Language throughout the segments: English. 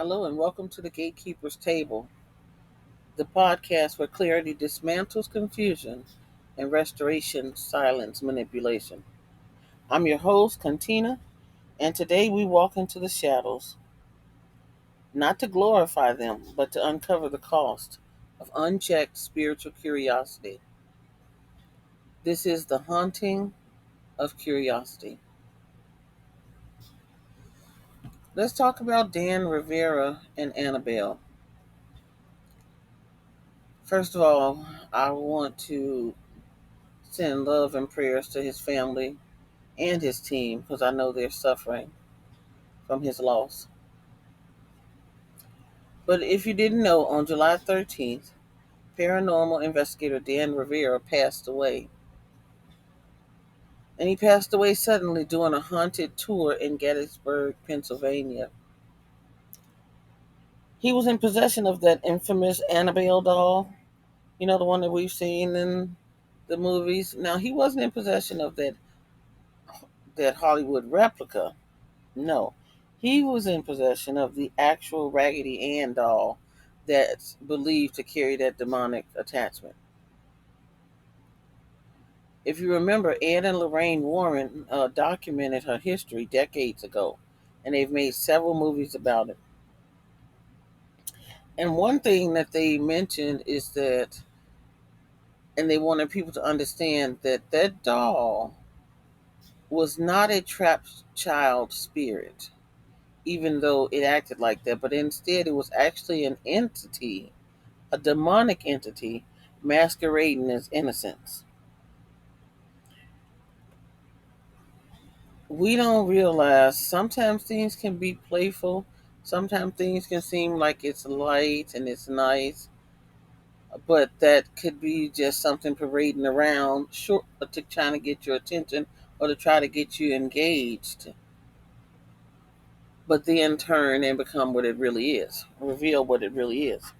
Hello, and welcome to the Gatekeepers Table, the podcast where clarity dismantles confusion and restoration silence manipulation. I'm your host, Contina, and today we walk into the shadows, not to glorify them, but to uncover the cost of unchecked spiritual curiosity. This is the haunting of curiosity. Let's talk about Dan Rivera and Annabelle. First of all, I want to send love and prayers to his family and his team because I know they're suffering from his loss. But if you didn't know, on July 13th, paranormal investigator Dan Rivera passed away. And he passed away suddenly doing a haunted tour in Gettysburg, Pennsylvania. He was in possession of that infamous Annabelle doll, the one that we've seen in the movies. Now, he wasn't in possession of that Hollywood replica. No, he was in possession of the actual Raggedy Ann doll that's believed to carry that demonic attachment. If you remember, Ed and Lorraine Warren documented her history decades ago, and they've made several movies about it. And one thing that they mentioned is that, and they wanted people to understand that that doll was not a trapped child spirit, even though it acted like that, but instead it was actually an entity, a demonic entity masquerading as innocence. We don't realize sometimes things can be playful, sometimes things can seem like it's light and it's nice, but that could be just something parading around, short to trying to get your attention or to try to get you engaged, but then turn and become what it really is, reveal what it really is.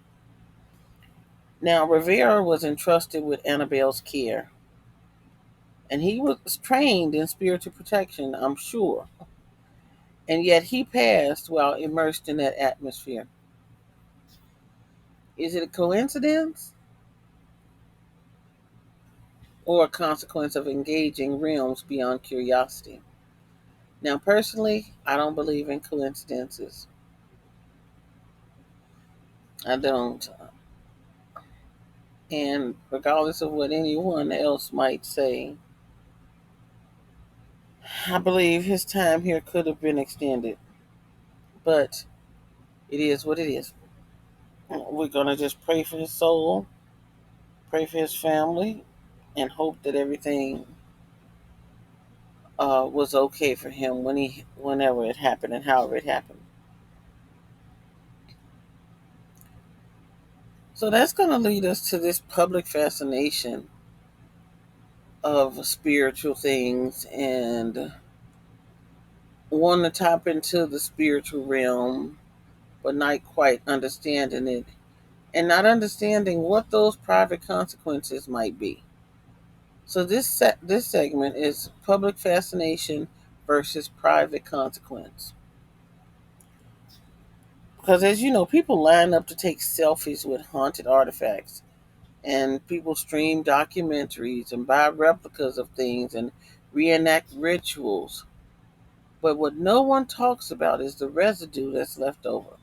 Now, Rivera was entrusted with Annabelle's care, and he was trained in spiritual protection, I'm sure. And yet he passed while immersed in that atmosphere. Is it a coincidence or a consequence of engaging realms beyond curiosity? Now, personally, I don't believe in coincidences. I don't. And regardless of what anyone else might say, I believe his time here could have been extended. But it is what it is. We're going to just pray for his soul, pray for his family, and hope that everything was okay for him whenever it happened and however it happened. So that's going to lead us to this public fascination of spiritual things and want to tap into the spiritual realm, but not quite understanding it and not understanding what those private consequences might be. So this segment is public fascination versus private consequence. Because as you know, people line up to take selfies with haunted artifacts, and people stream documentaries and buy replicas of things and reenact rituals. But what no one talks about is the residue that's left over.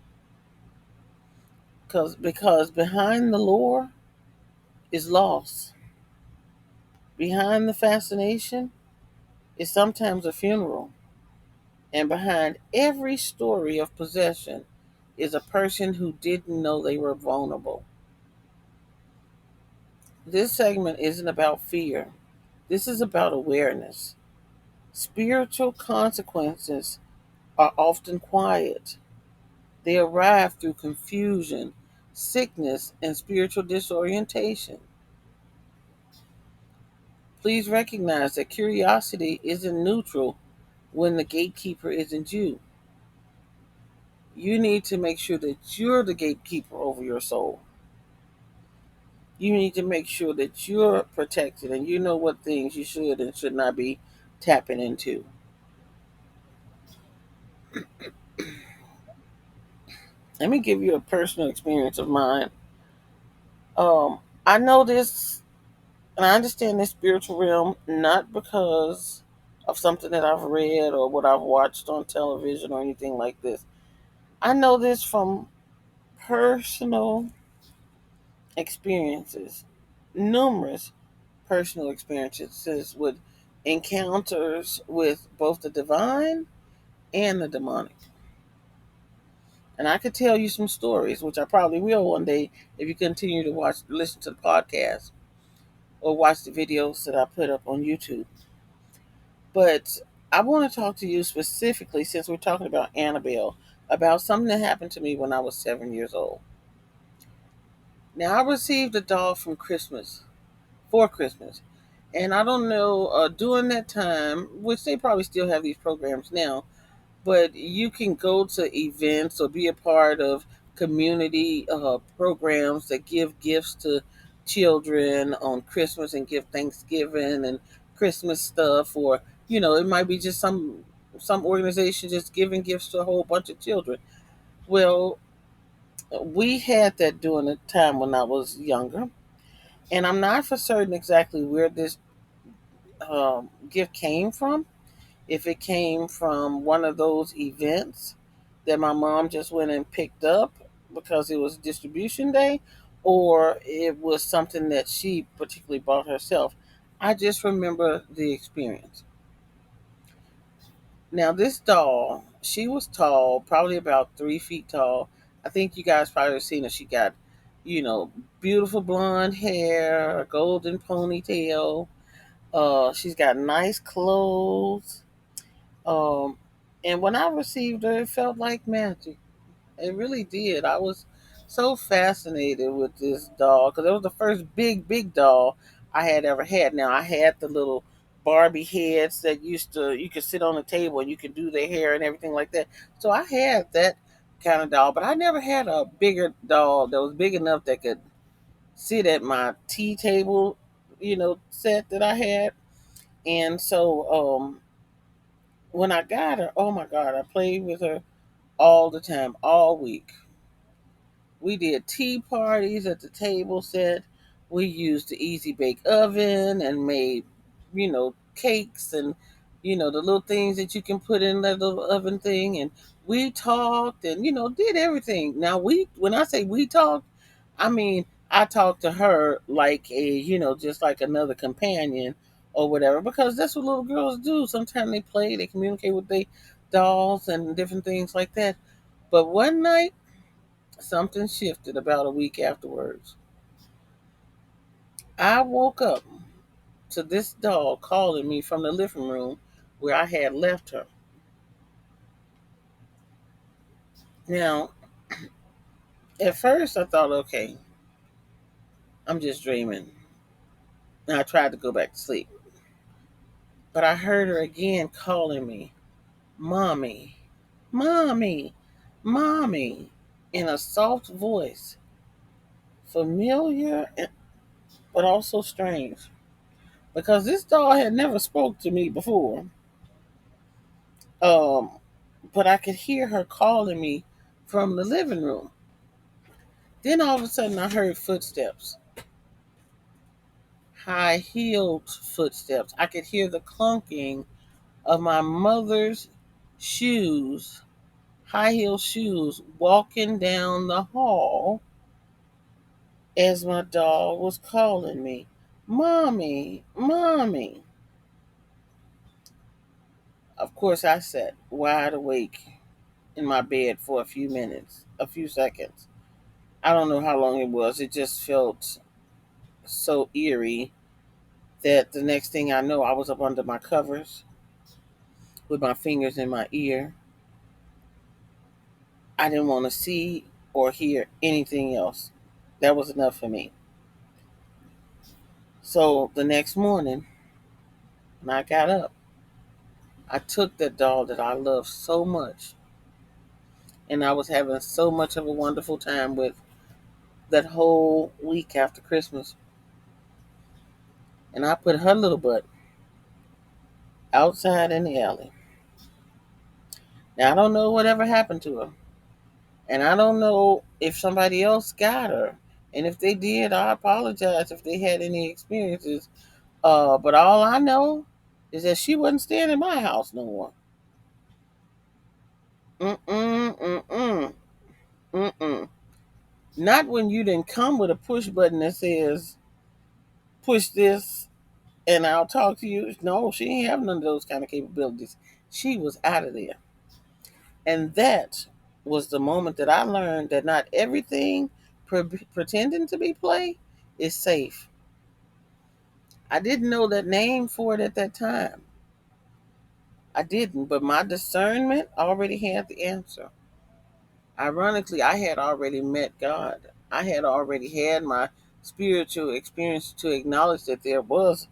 Because behind the lore is loss. Behind the fascination is sometimes a funeral. And behind every story of possession is a person who didn't know they were vulnerable. This segment isn't about fear. This is about awareness. Spiritual consequences are often quiet. They arrive through confusion, sickness, and spiritual disorientation. Please recognize that curiosity isn't neutral when the gatekeeper isn't you. You need to make sure that you're the gatekeeper over your soul. You need to make sure that you're protected and you know what things you should and should not be tapping into. Let me give you a personal experience of mine. I know this, and I understand this spiritual realm not because of something that I've read or what I've watched on television or anything like this. I know this from personal experiences, numerous personal experiences with encounters with both the divine and the demonic. And I could tell you some stories, which I probably will one day if you continue to listen to the podcast or watch the videos that I put up on YouTube. But I want to talk to you specifically, since we're talking about Annabelle, about something that happened to me when I was 7 years old. Now, I received a doll for Christmas. And I don't know, during that time, which they probably still have these programs now, but you can go to events or be a part of community programs that give gifts to children on Christmas and give Thanksgiving and Christmas stuff, or it might be just some organization just giving gifts to a whole bunch of children. Well, we had that during the time when I was younger, and I'm not for certain exactly where this gift came from, if it came from one of those events that my mom just went and picked up because it was distribution day, or it was something that she particularly bought herself. I just remember the experience. Now, this doll, she was tall, probably about 3 feet tall. I think you guys probably have seen her. She got, you know, beautiful blonde hair, a golden ponytail. She's got nice clothes. Um, and when I received her, it felt like magic. It really did. I was so fascinated with this doll because it was the first big doll I had ever had. Now, I had the little Barbie heads that you could sit on the table and you could do their hair and everything like that. So I had that kind of doll, but I never had a bigger doll that was big enough that could sit at my tea table, set that I had. And so, when I got her, oh my God, I played with her all the time, all week. We did tea parties at the table set. We used the easy bake oven and made, cakes and, the little things that you can put in that little oven thing. And we talked and, did everything. Now, when I say we talked, I mean, I talked to her like just like another companion or whatever, because that's what little girls do. Sometimes they play, they communicate with their dolls and different things like that. But one night, something shifted about a week afterwards. I woke up to this doll calling me from the living room where I had left her. Now, at first I thought, okay, I'm just dreaming. And I tried to go back to sleep. But I heard her again calling me, Mommy, Mommy, Mommy, in a soft voice, familiar but also strange. Because this doll had never spoke to me before. Um, but I could hear her calling me from the living room. Then all of a sudden, I heard footsteps, high heeled footsteps. I could hear the clunking of my mother's shoes, high heel shoes, walking down the hall as my dog was calling me, Mommy, Mommy. Of course, I sat wide awake in my bed for a few minutes, a few seconds. I don't know how long it was. It just felt so eerie that the next thing I know, I was up under my covers with my fingers in my ear. I didn't want to see or hear anything else. That was enough for me. So the next morning, when I got up, I took that doll that I loved so much and I was having so much of a wonderful time with that whole week after Christmas, and I put her little butt outside in the alley. Now, I don't know whatever happened to her. And I don't know if somebody else got her. And if they did, I apologize if they had any experiences. But all I know is that she wasn't staying in my house no more. Mm-mm, mm-mm, mm-mm. Not when you didn't come with a push button that says, push this and I'll talk to you. No, she ain't have none of those kind of capabilities. She was out of there. And that was the moment that I learned that not everything pretending to be play is safe. I didn't know that name for it at that time. I didn't, but my discernment already had the answer. Ironically, I had already met God. I had already had my spiritual experience to acknowledge that there was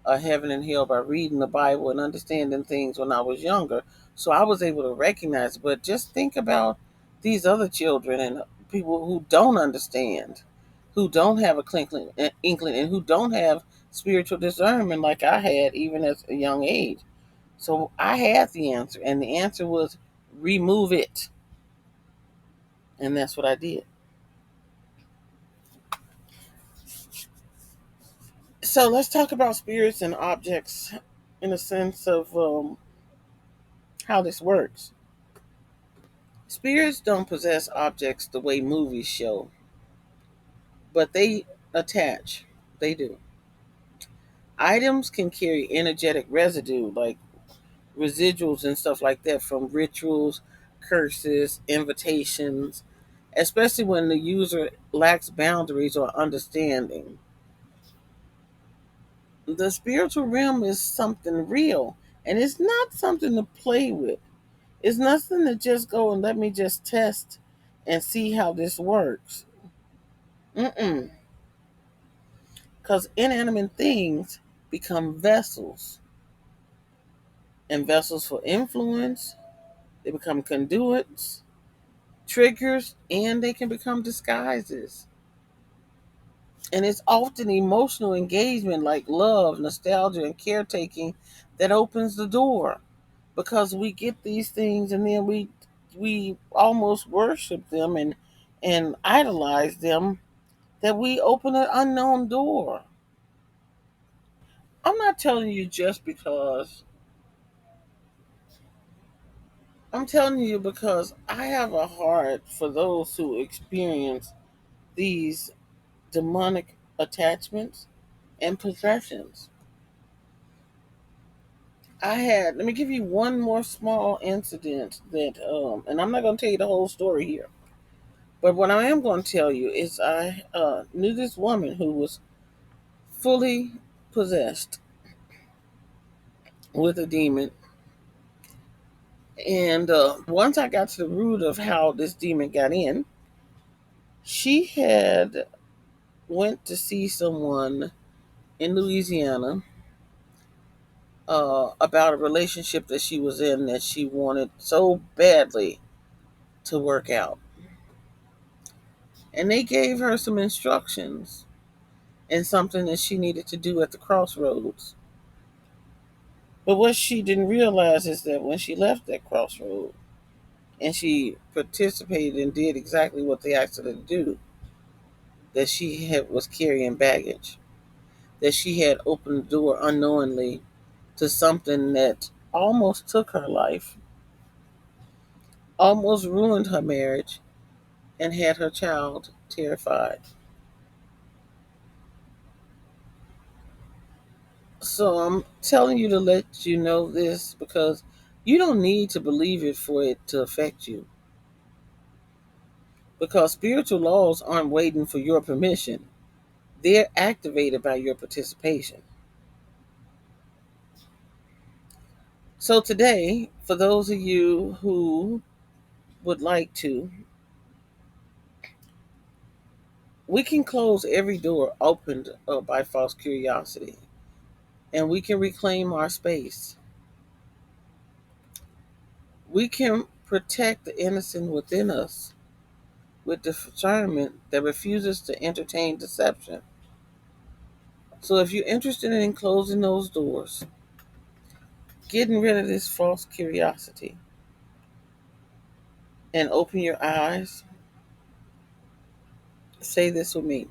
a heaven and hell by reading the Bible and understanding things when I was younger. So I was able to recognize it. But just think about these other children and people who don't understand, who don't have a inkling, and who don't have spiritual discernment like I had even at a young age. So I had the answer, and the answer was remove it. And that's what I did. So let's talk about spirits and objects in a sense of how this works. Spirits don't possess objects the way movies show, but they attach. They do. Items can carry energetic residue, like residuals and stuff like that, from rituals, curses, invitations, especially when the user lacks boundaries or understanding. The spiritual realm is something real, and it's not something to play with. It's nothing to just go and let me just test and see how this works. Mm-mm. Because inanimate things become vessels, and vessels for influence, they become conduits, triggers, and they can become disguises. And it's often emotional engagement like love, nostalgia, and caretaking that opens the door, because we get these things and then we almost worship them and idolize them, that we open an unknown door. I'm not telling you just because. I'm telling you because I have a heart for those who experience these demonic attachments and possessions. Let me give you one more small incident that, and I'm not going to tell you the whole story here, but what I am going to tell you is I knew this woman who was fully possessed with a demon. And once I got to the root of how this demon got in, she had went to see someone in Louisiana about a relationship that she was in that she wanted so badly to work out. And they gave her some instructions and something that she needed to do at the crossroads. But what she didn't realize is that when she left that crossroad and she participated and did exactly what they asked her to do, that was carrying baggage, that she had opened the door unknowingly to something that almost took her life, almost ruined her marriage, and had her child terrified. So I'm telling you to let you know this because you don't need to believe it for it to affect you. Because spiritual laws aren't waiting for your permission, they're activated by your participation. So today, for those of you who would like to, we can close every door opened by false curiosity, and we can reclaim our space. We can protect the innocent within us with discernment that refuses to entertain deception. So if you're interested in closing those doors, getting rid of this false curiosity, and open your eyes. Say this with me.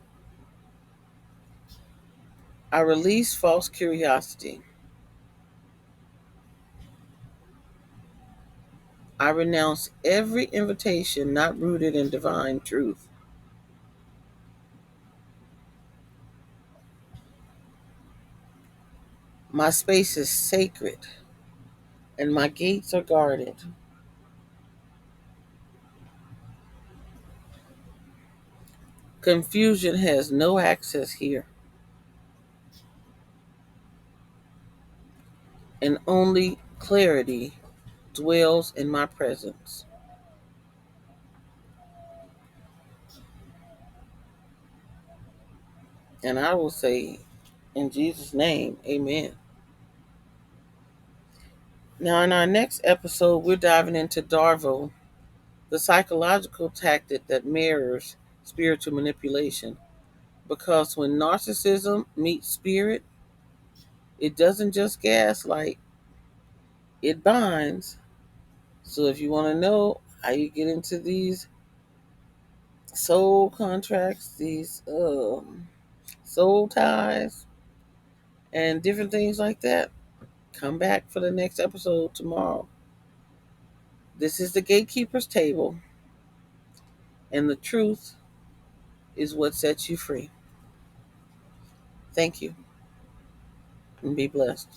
I release false curiosity. I renounce every invitation not rooted in divine truth. My space is sacred and my gates are guarded. Confusion has no access here, and only clarity dwells in my presence. And I will say, in Jesus' name, amen. Now, in our next episode, we're diving into Darvo, the psychological tactic that mirrors spiritual manipulation. Because when narcissism meets spirit, it doesn't just gaslight, it binds. So if you want to know how you get into these soul contracts, these soul ties, and different things like that, come back for the next episode tomorrow. This is the Gatekeepers Table, and the truth is what sets you free. Thank you, and be blessed.